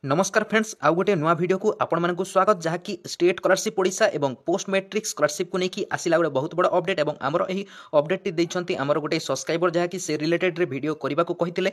नमस्कार फ्रेंड्स आउ गोटे नुआ वीडियो को आपण मानक स्वागत जहाँकि स्टेट स्कॉलरशिप ओडिशा एवं पोस्ट मैट्रिक स्कॉलरशिप को लेकिन आसला गोटे बहुत बड़ अपडेट और आमर यही अपडेट देते आमर गोटे सब्सक्राइबर जहाँकि से रिलेटेड वीडियो करने को कहते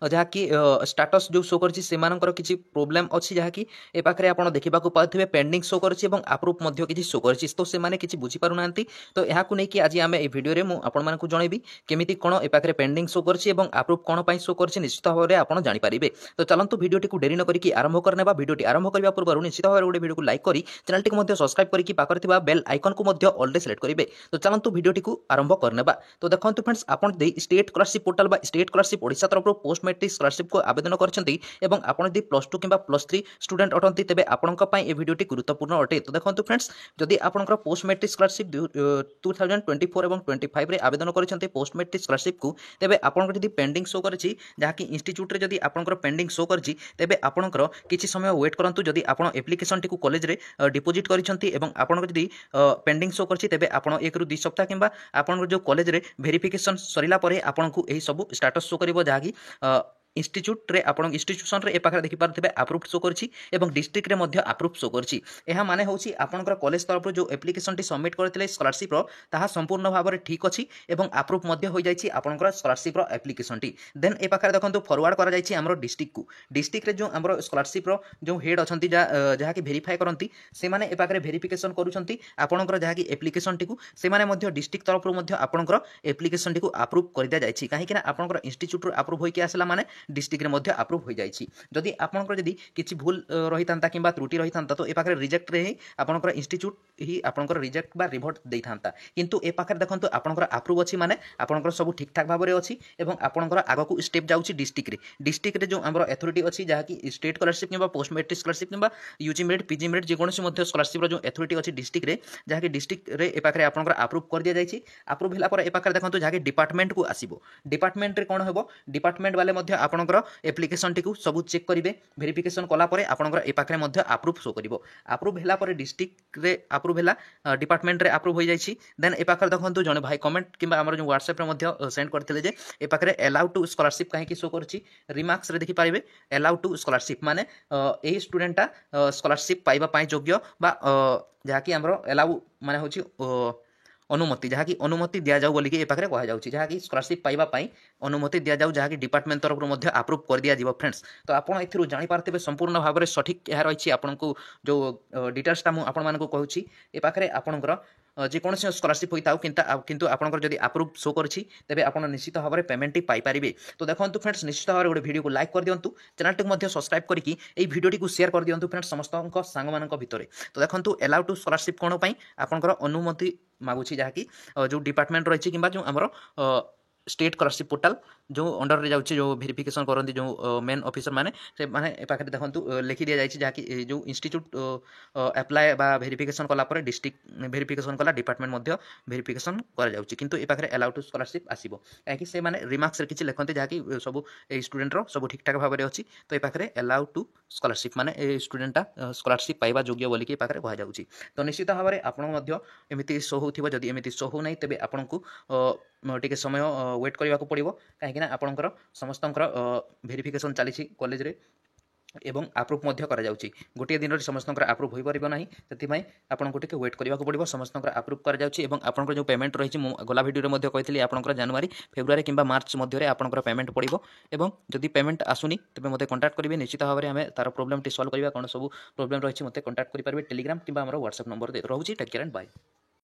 जहाँकि स्टाटस जो शो कर किसी प्रोब्लेम अच्छी जहाँकि ए पाखे आप देखा पाथे पेंडिंग शो कर आप्रुव किसी शो कर तो से किसी बुझीपार ना तो यहाँ नहीं आज आम भिडियो मुझे जनइबी केमी कौन ए पाखे पेंडिंग शो कर आप्रुव कौन शो कर निश्चित भाव में आप जानीपारे तो चलतु भिडियो को डेरी न करके आरंभ करने भिडियो आरंभ करने पूर्व निश्चित भाव में गोटे भिडियो को लाइक करी चैनल टी सब्सक्राइब करके पाखरे बेल आइकन को ऑल सिलेक्ट करेंगे तो चलतु भिडियो को आरंभ करने तो देखो फ्रेंड्स आपन state scholarship portal state scholarship Odisha तरफ पोस्ट मैट्रिक स्कॉलरशिप को आवेदन करछंती एवं आपन यदि +2 किंबा +3 स्टूडेंट अटंती तेबे आपनका पई ए भिडियोटी गुरुत्वपूर्ण अटे तो देखो फ्रेंड्स जदि आपनकर पोस्ट मैट्रिक स्कॉलरशिप 2024 एवं 25 रे आवेदन करछंती पोस्ट मैट्रिक स्कॉलरशिप को तेबे आपनकर यदि पेंडिंग शो करछि जहाँकि इंस्टीट्यूट रे यदि आपनकर पेंडिंग शो करछि तेबे आपनकर किछि समय वेट करंतु जदि आपण एप्लिकेशन टी को कॉलेज रे डिपोजिट करिसंती एवं आपनकर यदि पेंडिंग शो करछि तेबे आपण 1 रु 2 सप्ताह किंबा आपनकर जो कॉलेज रे वेरिफिकेशन सरिला परे आपनकु एही सब स्टेटस शो करिवो जहाँकि इंस्टीट्यूट रे आपण इंस्टीट्यूशन रे ए पाखरे देखि पारथिबे अप्रूव्ड शो करछि एवं डिस्ट्रिक्ट रे मध्ये अप्रूव्ड शो करछि एहा माने होछि आपनकर कॉलेज तरफ जो एप्लिकेशन टी सबमिट करथिले स्कॉलरशिप रो ताहा संपूर्ण भाव में ठीक अछि एवं अप्रूव मध्ये होई जाइछि आपनकर स्कॉलरशिप रो एप्लिकेशन टी देन ए पाखरे देखंतु फॉरवर्ड करा जाइछि हमरो डिस्ट्रिक्ट रे जो हमरो स्कॉलरशिप रो जो हेड अछंती जहा कि वेरीफाई करंती से माने ए पाखरे वेरिफिकेशन करूछंती आपनकर जहा कि एप्लिकेशन टी को से माने मध्ये डिस्ट्रिक्ट तरफ रो मध्ये आपनकर एप्लिकेशन टी को अप्रूव कर दिया जाइछि काहे कि ना आपनकर इंस्टीट्यूट रो अप्रूव होई के आसला माने डिस्ट्रिक्ट रे मध्ये अप्रूव हो जाइछि जदि आपनकर जदि किछि भूल रही थांता किंबा त्रुटि रही थांता तो ए पाखरे रिजेक्ट रे ही आपनकर इंस्टीट्यूट ही आपनकर रिजेक्ट बा रिवर्ट देई थांता किंतु ए पाखरे देखंतु आपनकर अप्रूव अछि माने आपनकर सब ठीक ठाक भाव रे अछि एवं आपनकर आगो को स्टेप जाउछि डिस्ट्रिक्ट रे जो हमर अथॉरिटी अछि जहा कि स्टेट स्कॉलरशिप किंबा पोस्ट मैट्रिक स्कॉलरशिप किंबा यूजी मेरिट पीजी मेरिट जे कोनोसी मध्ये स्कॉलरशिप रो जो अथॉरिटी अछि डिस्ट्रिक्ट रे जहा कि डिस्ट्रिक्ट रे ए पाखरे आपनकर अप्रूव कर दिया जाइछि अप्रूव होला पर ए पाखरे देखंतु जहा कि डिपार्टमेंट को आसीबो डिपार्टमेंट रे कोन हेबो डिपार्टमेंट वाले मध्ये आपनकर एप्लिकेशन टी को सब चेक करेंगे वेरिफिकेशन कला परे आपनकर ए पाखरे मध्ये अप्रूव शो करिवो अप्रूव हैला परे डिस्ट्रिक्ट रे अप्रूव हैला डिपार्टमेंट रे अप्रूव हो जाइछि देन ए पाखरे देखंतु जने भाई कमेंट किंबा हमर जो व्हाट्सएप रे मध्ये सेंड करथिले जे ए पाखरे अलाउ टू स्कॉलरशिप काहे कि शो करछि रिमार्क्स रे देखि पारिबे अलाउ टू स्कॉलरशिप माने एही स्टूडेंटा स्कॉलरशिप पाइबा पई योग्य बा जहा कि हमरो अलाउ माने होछि अनुमति जहाँ की अनुमति दि जाऊ बोलिक ए पाखे कह जाऊँगी जहाँ की स्कॉलरशिप पाइबा अनुमति दि जाऊ जहाँ की डिपार्टमेंट तरफ अप्रूव कर दिया जाव फ्रेंड्स तो आप जानीपारे संपूर्ण भाव में सठिक यह रही आपको जो डिटेल्सटा मुझे कहूँ ए पाखे आपंकर जेकोसी स्कॉलरशिप होता किंतु आपंकर जब अप्रूव शो करछि तेबे आपण निश्चित भाव में पेमेंट टी पाई पारिबे तो देखंतु फ्रेंड्स निश्चित भाव में गोटे वीडियो को लाइक कर दियंतु चैनल टी सब्सक्राइब करके एई वीडियो को शेयर कर दियंतु फ्रेंड्स समस्त सांग मानक भितरे तो देखंतु अलाउ टू स्कॉलरशिप कोन पई आपंकर अनुमति मागुछि जहाँ कि जो डिपार्टमेंट रही कि जो आमर स्टेट स्कॉलरशिप पोर्टल जो अंडर रे जाउछि जो वेरिफिकेशन करंती जो मेन ऑफिसर माने से माने ए पाखे देखंतु लिखि दिया जाइछि जहाँ कि जो इंस्टीट्यूट अप्लाई बा वेरिफिकेशन कला पर डिस्ट्रिक्ट वेरिफिकेशन कला डिपार्टमेंट मध्ये वेरिफिकेशन करा जाउछि किंतु ए पाखे अलाउ टू स्कॉलरशिप आसीबो काहे से माने रिमार्क्स रे किछि लेखंती जहाँ कि सब ए स्टूडेंट रो सब ठीक ठाक भाव में अछि तो ए पाखे अलाउ टू स्कॉलरशिप माने ए स्टूडेंटा स्कॉलरशिप पाइबा योग्य बोली के पाखे कह जाउछि तो निश्चित भाव में आपण मध्ये एमिति शो होथिबो जदि एमिति शो हो नै तबे आपनकु टिके समय वेट करने को पड़ो कहीं आपंकर समस्त वेरिफिकेशन चली कॉलेज रे एवं अप्रूव गोटे दिन में समस्त अप्रूव हो पार ना से आपको टिके वेट करने को पड़ो समस्त अप्रूव कर आपंकर जो पेमेंट रही गला भिडियो में कही आपंकर जनवरी फेब्रुआरी किंबा मार्च मध्य आपंकर पेमेंट पड़ो एवं जदि पेमेंट आसुनी तेज मतलब कंटाक्ट करेंगे निश्चित भाव में आम तार प्रोब्लेम सल्व करवा कौन सब प्रोब्लेम रही है मतलब कंटाक्ट करेंगे टेलीग्राम किंबा व्हाट्सएप नंबर रोचे टेक केयर एंड बाय।